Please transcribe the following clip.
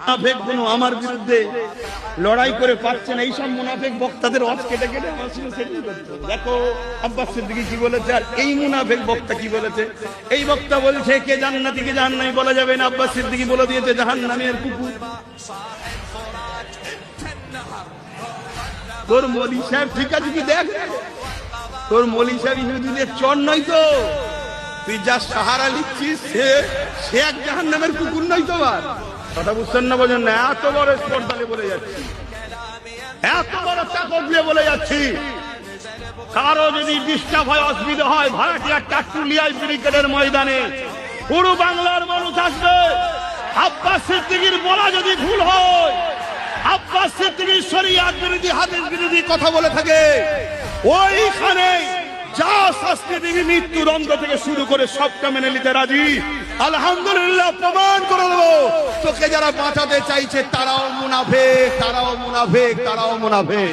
মুনাফিকগুলো আমার বিরুদ্ধে লড়াই করে পাচ্ছে না, এইসব মুনাফিক বক্তাদের ওয়াজ কেটে কেটে আমার সাথে সেটিং করতে হবে। দেখো আব্বাস সিদ্দিকী কি বলেছে আর এই মুনাফিক বক্তা কি বলেছে। এই বক্তা বলছে কে জান্নাতি কে জাহান্নামী বলা যাবে না, আব্বাস সিদ্দিকী বলে দিয়েছে জাহান্নামের কুকুর। তোর মৌলী সাহেব ঠিক আছে কি দেখ, তোর মৌলী সাহেব ইহুদিদের চর নয় তো, তুই যা সাহারা লিখছিস সে এক জাহান্নামের কুকুর নয় তোমার। কথা বুঝছেন না, বোঝেন না? এত বড় স্পর্ধালে বলে যাচ্ছি, এত বড় চাকর দিয়ে বলে যাচ্ছি। কারো যদি ডিস্টার্ব হয়, অসুবিধা হয়, ভাড়াটিয়া টাটুলিয়ায় ব্রিগেডের ময়দানে পুরো বাংলার মানুষ আসবে। আব্বাস সিদ্দিকীর বলা যদি ভুল হয়, আব্বাস সিদ্দিকী শরিয়ত বিরোধী হাদিস বিরোধী কথা বলে থাকে, ওইখানে যা শাস্তি দিবি মৃত্যুদণ্ড থেকে শুরু করে সবটা মেনে নিতে রাজি। আলহামদুলিল্লাহ প্রমাণ করে দেবো তোকে যারা বাঁচাতে চাইছে তারাও মুনাফিক, তারাও মুনাফিক, তারাও মুনাফিক।